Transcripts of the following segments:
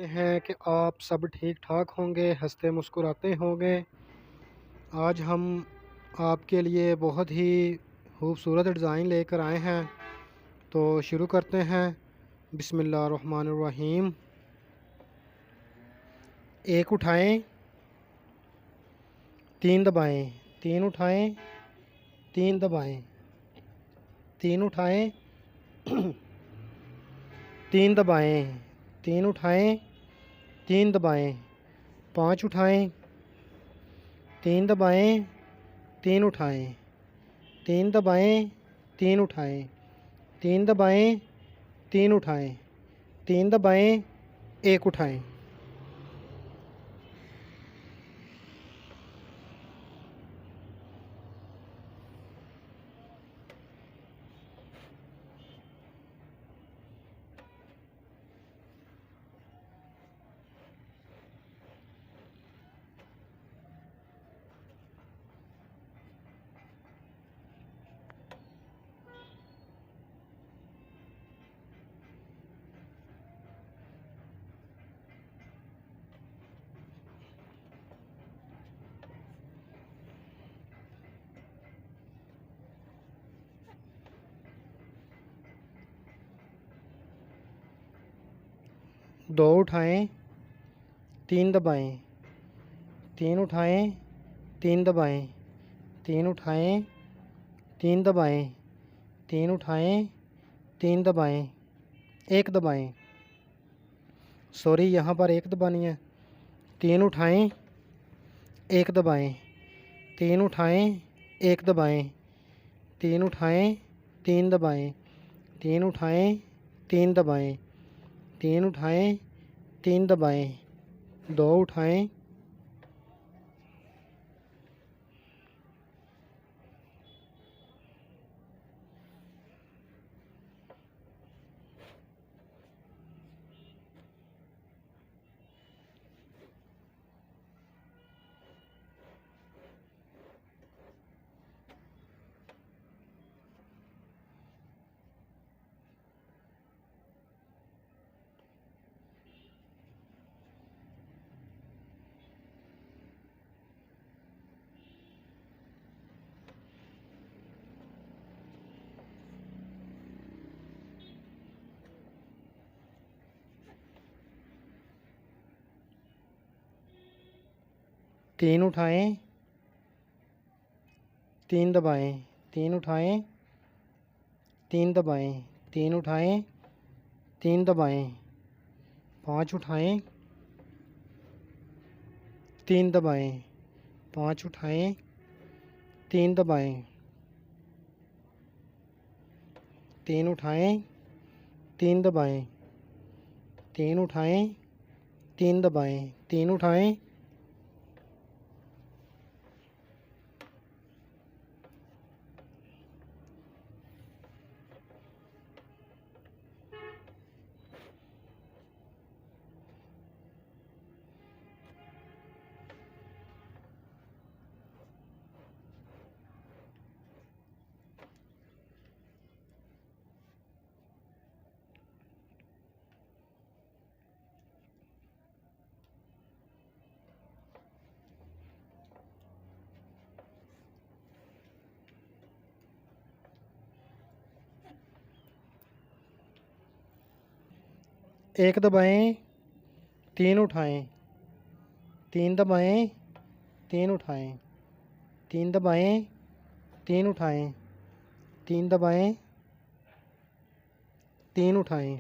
हैं कि आप सब ठीक ठाक होंगे, हंसते मुस्कुराते होंगे। आज हम आपके लिए बहुत ही खूबसूरत डिज़ाइन लेकर आए हैं, तो शुरू करते हैं। बिस्मिल्लाहिर्रहमानिर्रहीम। एक उठाएं, तीन दबाएं, तीन उठाएं, तीन दबाएं, तीन उठाएं, तीन दबाएं, तीन उठाएं, तीन दबाएं, पाँच उठाएं, तीन दबाएं, तीन उठाएं, तीन दबाएं, तीन उठाएं, तीन दबाएं, तीन उठाएं, तीन दबाएं, एक उठाएं। दो उठाएं, तीन दबाएं, तीन उठाएं, तीन दबाएं, तीन उठाएं, तीन दबाएं, तीन उठाएं, तीन दबाएं, एक दबाएं। सॉरी, यहाँ पर एक दबानी है। तीन उठाएं, एक दबाएं, तीन उठाएं, एक दबाएं, तीन उठाएं, तीन दबाएं, तीन उठाएं, तीन दबाएं, तीन उठाएं, तीन दबाएं, दो उठाएं, तीन उठाएं, तीन दबाएं, तीन उठाएं, तीन दबाएं, तीन उठाएं, तीन दबाएं, पाँच उठाएं, तीन दबाएं, पाँच उठाएं, तीन दबाएं, तीन उठाएं, तीन दबाएं, तीन उठाएं, तीन दबाएं, तीन उठाएं, एक दबाएं, तीन उठाएं, तीन दबाएं, तीन उठाएं, तीन दबाएं, तीन उठाएं, तीन दबाएं, तीन उठाएं,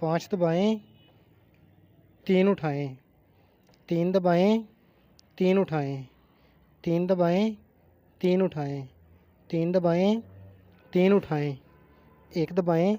पाँच दबाएं, तीन उठाएं, तीन दबाएं, तीन उठाएं, तीन दबाएं, तीन उठाएं, तीन दबाएं, तीन उठाएं, एक दबाएं।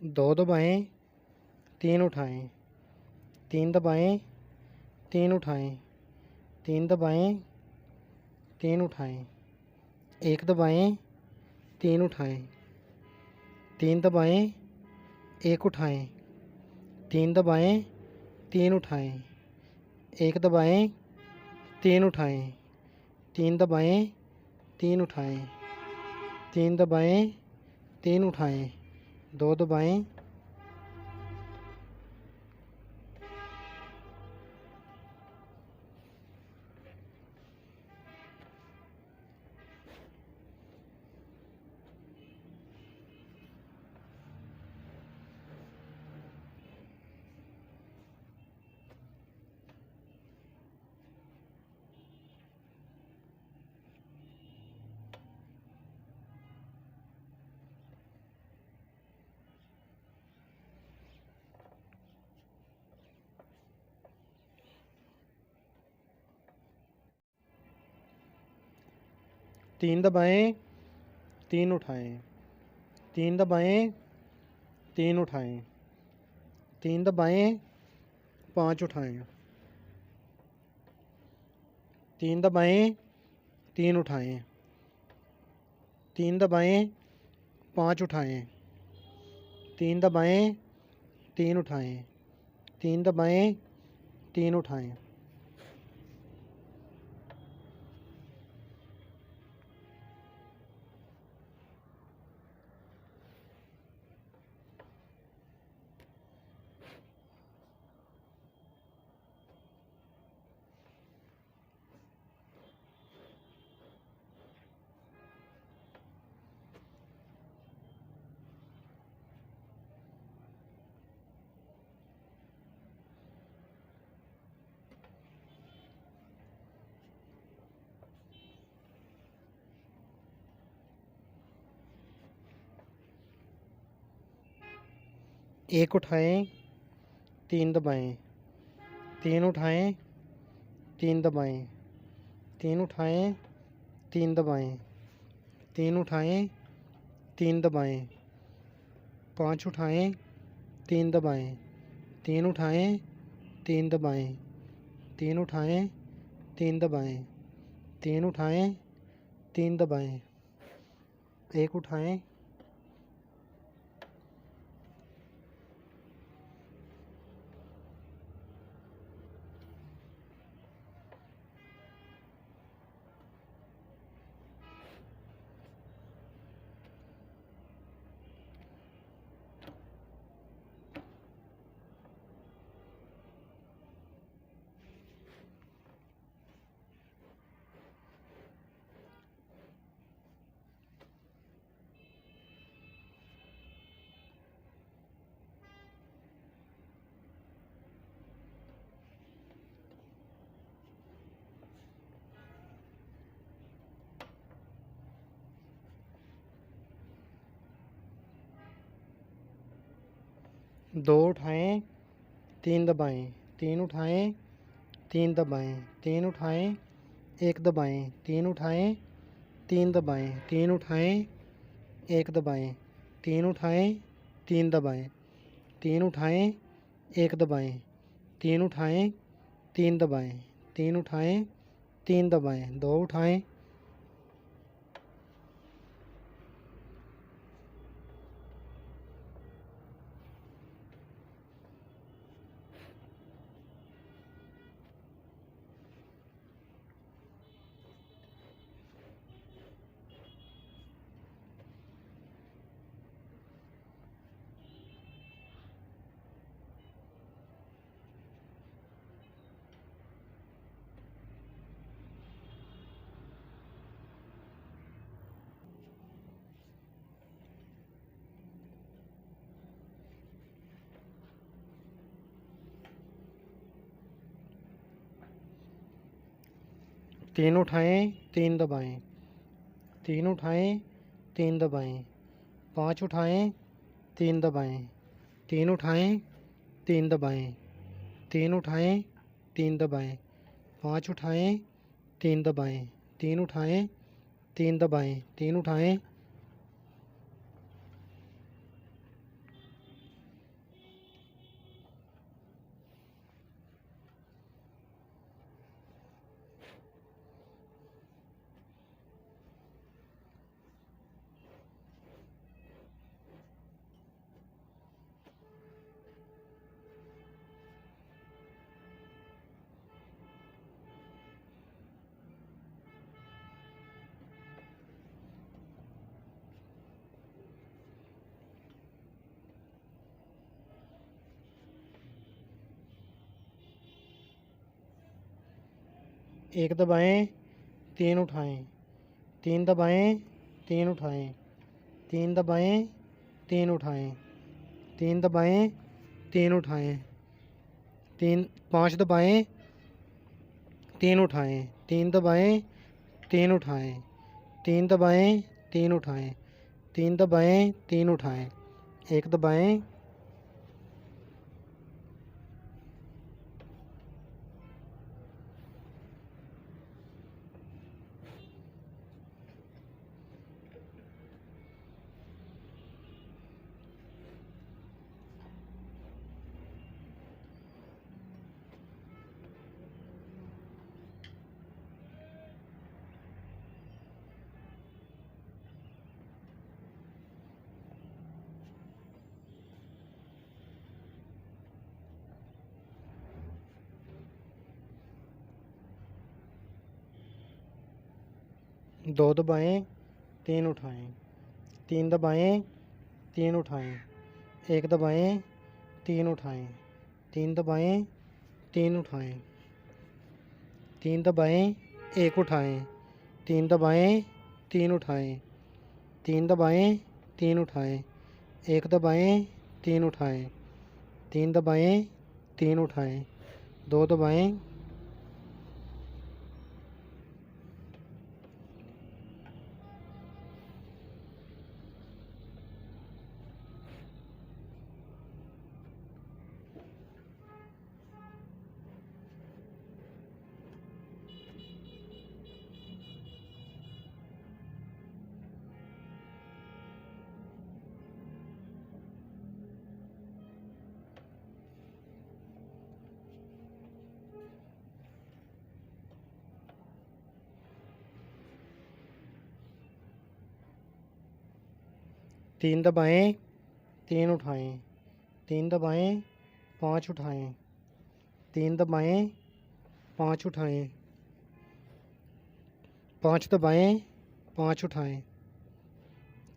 2 दबाएं, 3 उठाएं, 3 दबाएं, 3 उठाएं, 3 दबाएं, 3 उठाएं, 1 दबाएं, 3 उठाएं, 3 दबाएं, 1 उठाएं, 3 दबाएं, 3 उठाएं, 1 दबाएं, 3 उठाएं, 3 दबाएं, 3 उठाएं, 3 दबाएं, 3 उठाएं, 2 दबाएं, तीन दबाएं, 3 उठाएं, 3 दबाएं, 3 उठाएं, 3 दबाएं, 5 उठाएं, 3 दबाएं, 3 उठाएं, 3 दबाएं, 5 उठाएं, 3 दबाएं, 3 उठाएं, 3 दबाएं, 3 उठाएं। एक उठाएं, 3 दबाएं, 3 उठाएं, 3 दबाएं, 3 उठाएं, 3 दबाएं, 3 उठाएं, 3 दबाएं, 5 उठाएं, 3 दबाएं, 3 उठाएं, 3 दबाएं, 3 उठाएं, 3 दबाएं, 3 उठाएं, 3 दबाएं, 1 उठाएं, दो उठाएं, 3 दबाएं, 3 उठाएं, 3 दबाएं, 3 उठाएं, 1 दबाएं, 3 उठाएं, 3 दबाएं, 3 उठाएं, 1 दबाएं, 3 उठाएं, 3 दबाएं, 3 उठाएं, 1 दबाएं, 3 उठाएं, 3 दबाएं, 3 उठाएं, 3 दबाएं, 2 उठाएं, तीन उठाएं, 3 दबाएं, 3 उठाएं, 3 दबाएं, 5 उठाएं, 3 दबाएं, 3 उठाएं, 3 दबाएं, 3 उठाएं, 3 दबाएं, 5 उठाएं, 3 दबाएं, 3 उठाएं, 3 दबाएं, 3 उठाएं, एक दबाएं, 3 उठाएं, 3 दबाएं, 3 उठाएं, 3 दबाएं, 3 उठाएं, 3 दबाएं, 3 उठाएं, 5 दबाएं, 3 उठाएं, 3 दबाएं, 3 उठाएं, 3 दबाएं, 3 उठाएं, 3 दबाएं, 3 उठाएं, 1 दबाएं, दो दबाएं, 3 उठाएं, 3 दबाएं, 3 उठाएं, 1 दबाएं, 3 उठाएं, 3 दबाएं, 3 उठाएं, 3 दबाएं, 1 उठाएं, 3 दबाएं, 3 उठाएं, 3 दबाएं, 3 उठाएं, 1 दबाएं, 3 उठाएं, 3 दबाएं, 3 उठाएं, 2 दबाएं, तीन दबाएं, 3 उठाएं, 3 दबाएं, 5 उठाएं, 3 दबाएं, 5 उठाएं, 5 दबाएं, 5 उठाएं,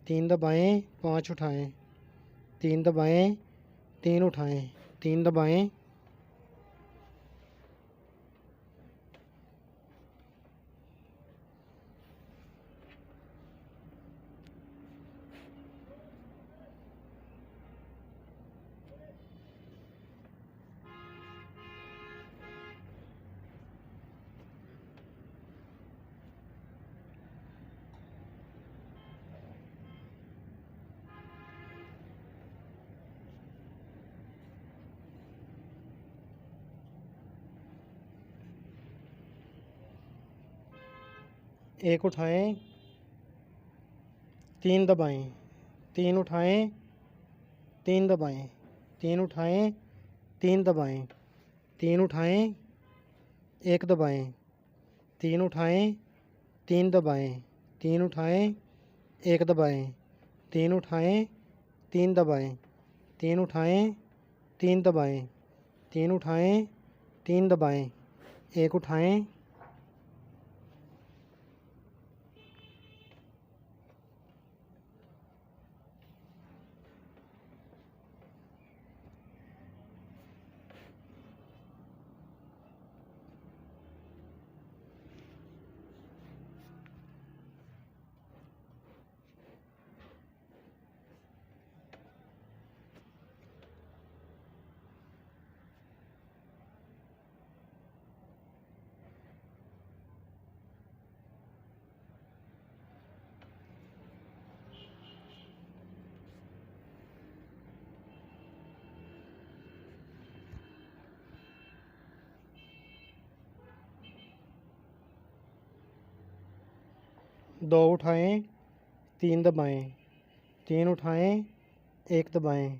3 दबाएं, 5 उठाएं, 3 दबाएं, 3 उठाएं, 3 दबाएं, एक उठाएं, 3 दबाएं, 3 उठाएं, 3 दबाएं, 3 उठाएं, 3 दबाएं, 3 उठाएं, 1 दबाएं, 3 उठाएं, 3 दबाएं, 3 उठाएं, 1 दबाएं, 3 उठाएं, 3 दबाएं, 3 उठाएं, 3 दबाएं, 3 उठाएं, 3 दबाएं, 1 उठाएं, दो उठाएं, 3 दबाएं, 3 उठाएं, 1 दबाएं,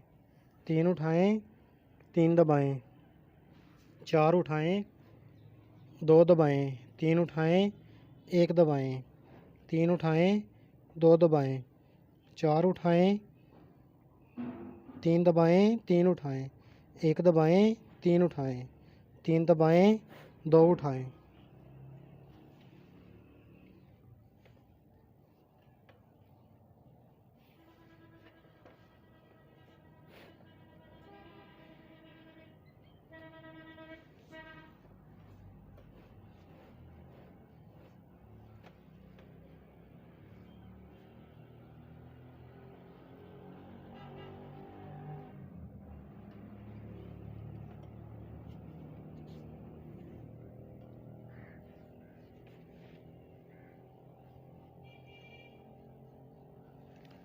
3 उठाएं, 3 दबाएं, 4 उठाएं, 2 दबाएं, 3 उठाएं, 1 दबाएं, 3 उठाएं, 2 दबाएं, 4 उठाएं, 3 दबाएं, 3 उठाएं, 1 दबाएं, 3 उठाएं, 3 दबाएं, 2 उठाएं।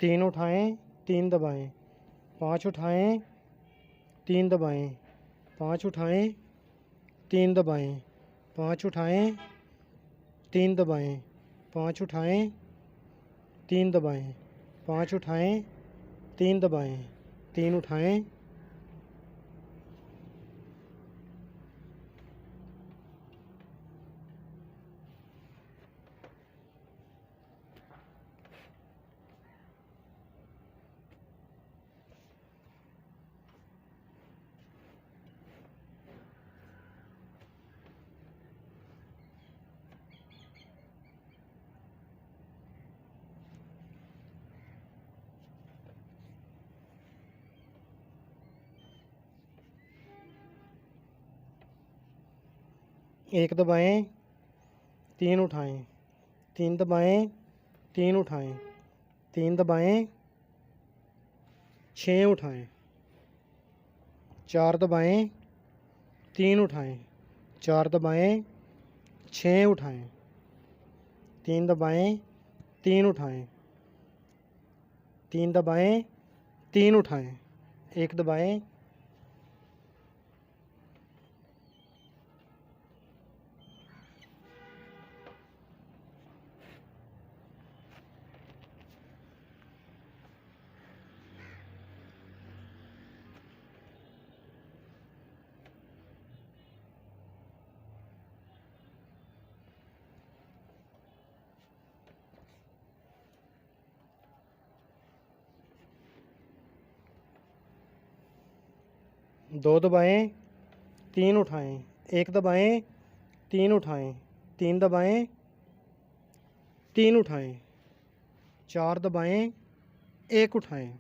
तीन उठाएं, तीन दबाएं, पाँच उठाएं, तीन दबाएं, पाँच उठाएं, तीन दबाएं, पाँच उठाएं, तीन दबाएं, पाँच उठाएं, तीन दबाएं, पाँच उठाएं, तीन दबाएं, तीन उठाएं, एक दबाएं, तीन उठाएं, तीन दबाएं, तीन उठाएं, तीन दबाएं, छः उठाएं, चार दबाएं, तीन उठाएं, चार दबाएं, छः उठाएं, तीन दबाएं, तीन उठाएं, तीन दबाएं, तीन उठाएं, एक दबाएं, दो दबाएं, तीन उठाएं, एक दबाएं, तीन उठाएं, तीन दबाएं, तीन उठाएं, चार दबाएं, एक उठाएं,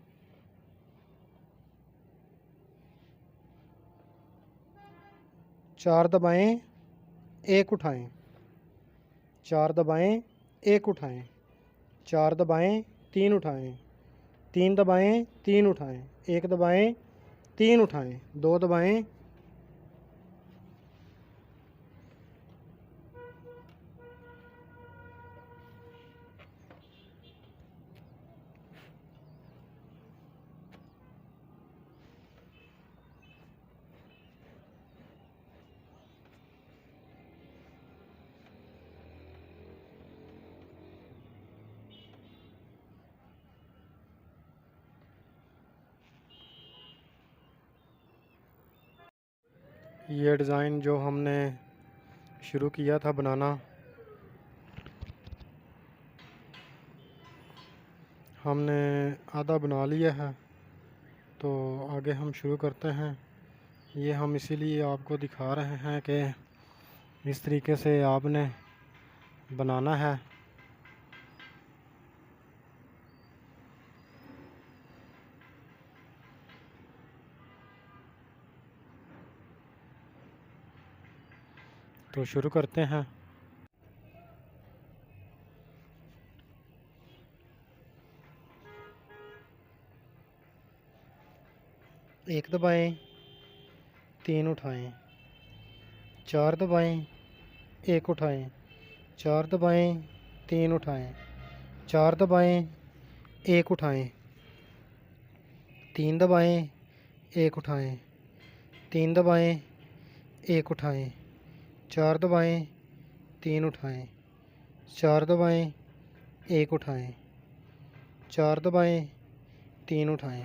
चार दबाएं, एक उठाएं, चार दबाएं, एक उठाएं, चार दबाएं, तीन उठाएं, तीन दबाएं, तीन उठाएं, एक दबाएं, तीन उठाएं, दो दबाएं, ये डिज़ाइन जो हमने शुरू किया था बनाना, हमने आधा बना लिया है। तो आगे हम शुरू करते हैं। ये हम इसीलिए आपको दिखा रहे हैं कि इस तरीके से आपने बनाना है। तो शुरू करते हैं। एक दबाएं, तीन उठाएं, चार दबाएं, एक उठाएं, चार दबाएं, तीन उठाएं, चार दबाएं, एक उठाएं, तीन दबाएं, एक उठाएं, तीन दबाएं, एक उठाएं, चार दबाएं, तीन उठाएं, चार दबाएं, एक उठाएं, चार दबाएं, तीन उठाएं।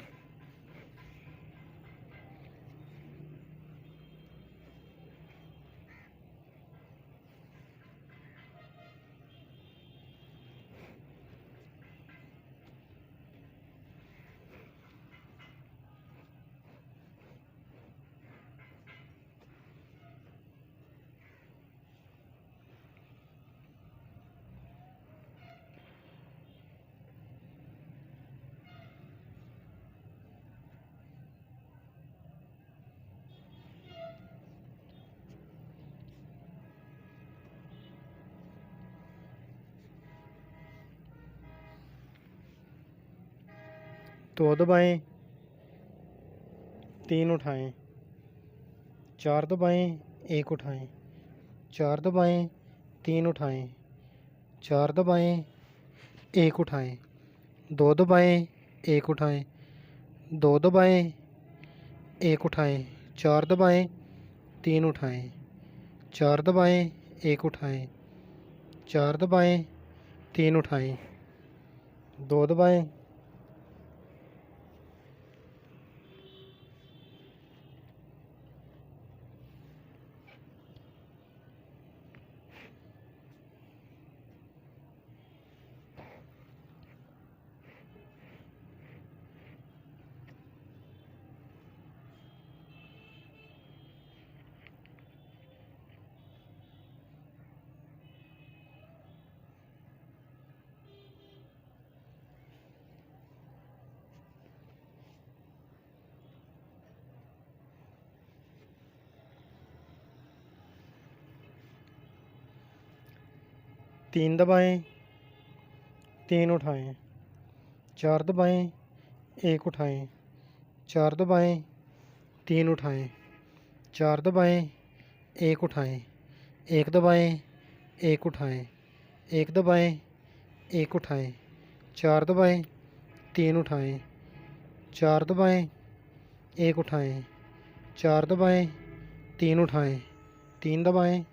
दो दबाएं, तीन उठाएं, चार दबाएं, एक उठाएं, चार दबाएं, तीन उठाएं, चार दबाएं, एक उठाएं, दो दबाएं, एक उठाएं, दो दबाएं, एक उठाएं, चार दबाएं, तीन उठाएं, चार दबाएं, एक उठाएं, चार दबाएं, तीन उठाएं, दो दबाएं, तीन दबाएं, तीन उठाएं, चार दबाएं, एक उठाएं, चार दबाएं, तीन उठाएं, चार दबाएं, एक उठाएं, एक दबाएं, एक उठाएं, एक दबाएं, एक उठाएं, चार दबाएं, तीन उठाएं, चार दबाएं, एक उठाएं, चार दबाएं, तीन उठाएं, तीन दबाएं,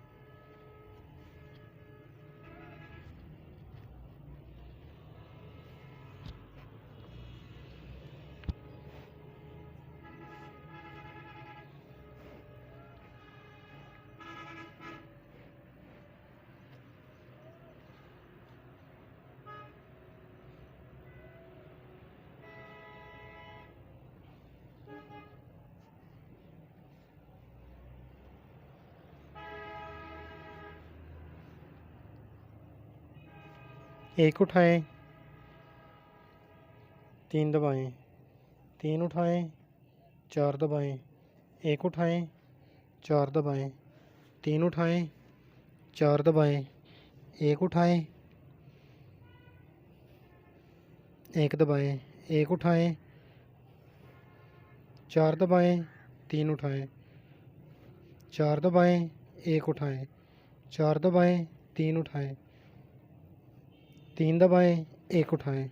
एक उठाएं, तीन दबाएं, तीन उठाएं, चार दबाएं, एक उठाएं, चार दबाएं, तीन उठाएं, चार दबाएं, एक उठाएं, एक दबाएं, एक उठाएं, चार दबाएं, तीन उठाएं, चार दबाएं, एक उठाएं, चार दबाएं, तीन उठाएं, तीन दबाएं, एक उठाएं।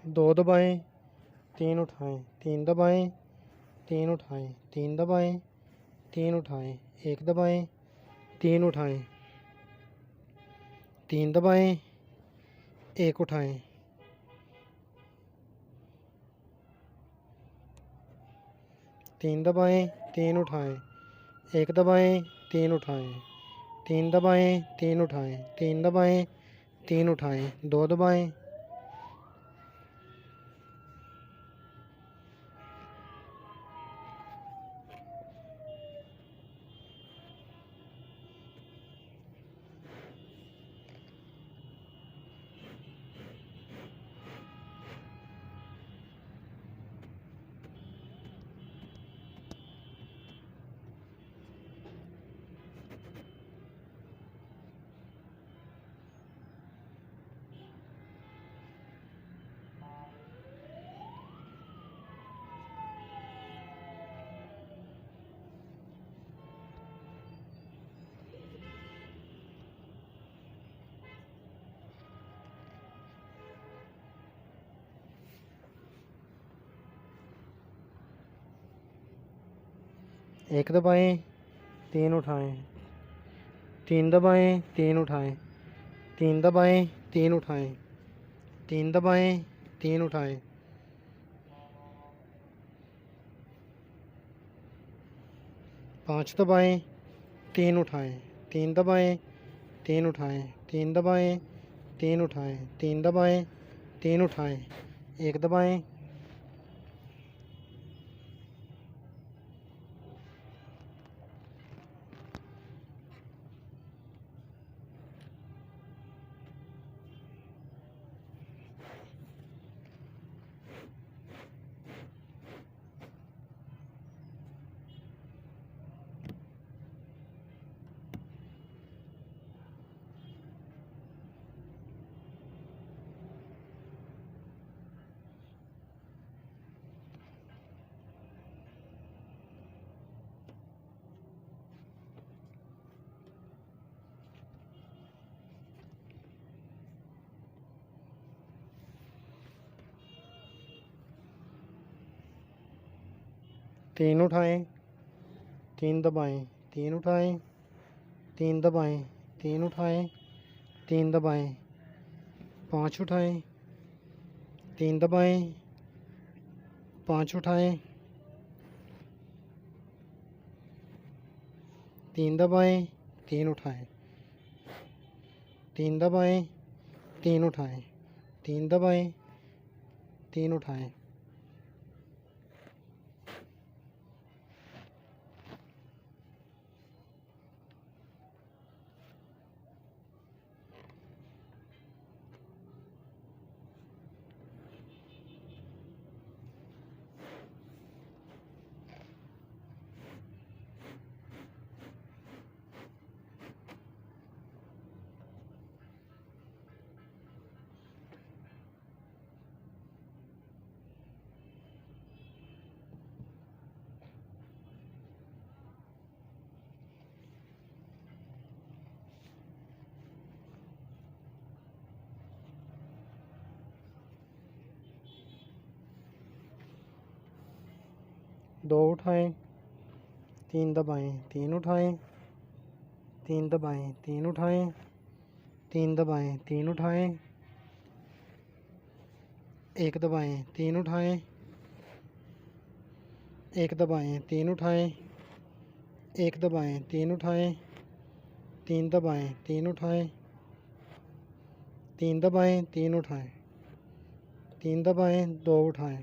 दो दबाएं, तीन उठाएं, तीन दबाएं, तीन उठाएं, तीन दबाएं, तीन उठाएं, एक दबाएं, तीन उठाएं, तीन दबाएं, एक उठाएं, तीन दबाएं, तीन उठाएं, एक दबाएं, तीन उठाएं, तीन दबाएं, तीन उठाएं, तीन दबाएं, तीन उठाएं, दो दबाएं, एक दबाएं, तीन उठाएं, तीन दबाएं, तीन उठाएं, तीन दबाएं, तीन उठाएं, तीन दबाएं, तीन उठाएं, पाँच दबाएं, तीन उठाएं, तीन दबाएं, तीन उठाएं, तीन दबाएं, तीन उठाएं, तीन दबाएं, तीन उठाएं, एक दबाएं, तीन उठाएं, तीन दबाएं, तीन उठाएं, तीन दबाएं, तीन उठाएं, तीन दबाएं, पाँच उठाएं, तीन दबाएं, पाँच उठाएं, तीन दबाएं, तीन उठाएं, तीन दबाएं, तीन उठाएं, तीन दबाएं, तीन उठाएं, दो उठाएं, तीन दबाएं, तीन उठाएं, तीन दबाएं, तीन उठाएं, तीन दबाएं, तीन उठाएं, एक दबाएं, तीन उठाएं, एक दबाएं, तीन उठाएं, एक दबाएं, तीन उठाएं, तीन दबाएं, तीन उठाएं, तीन दबाएं, तीन उठाएं, तीन दबाएं, दो उठाएं,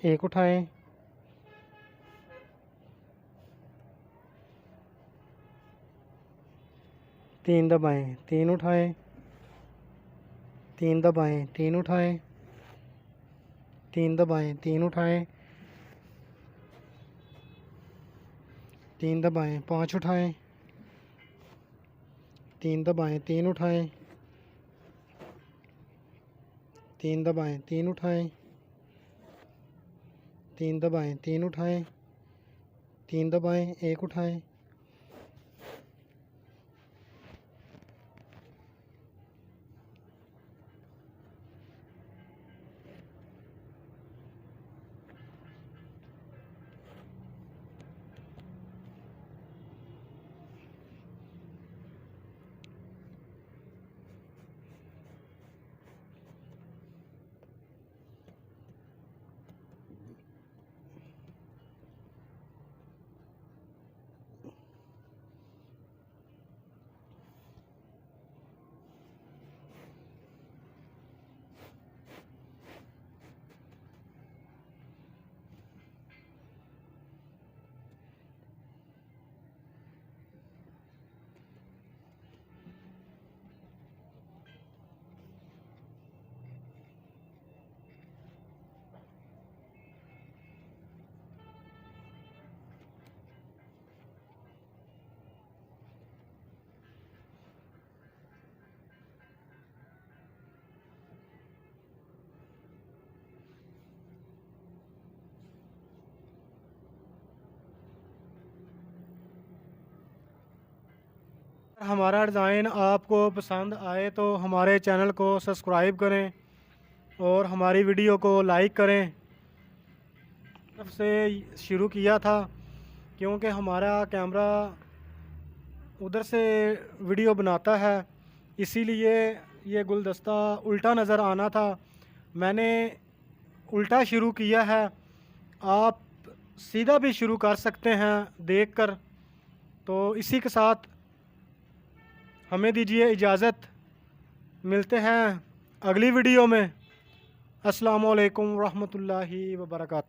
एक उठाएं, तीन दबाएं, तीन उठाएं, तीन दबाएं, तीन उठाएं, तीन दबाएं, तीन उठाएं, तीन दबाएं, पाँच उठाएं, तीन दबाएं, तीन उठाएं, तीन दबाएं, तीन उठाएं, तीन दबाएं, तीन उठाएं, तीन दबाएं, एक उठाएं, हमारा डिज़ाइन आपको पसंद आए तो हमारे चैनल को सब्सक्राइब करें और हमारी वीडियो को लाइक करें। तरफ से शुरू किया था क्योंकि हमारा कैमरा उधर से वीडियो बनाता है, इसीलिए ये गुलदस्ता उल्टा नज़र आना था। मैंने उल्टा शुरू किया है, आप सीधा भी शुरू कर सकते हैं देखकर। तो इसी के साथ हमें दीजिए इजाज़त, मिलते हैं अगली वीडियो में। अस्सलामु अलैकुम रहमतुल्लाहि व बरकातहू।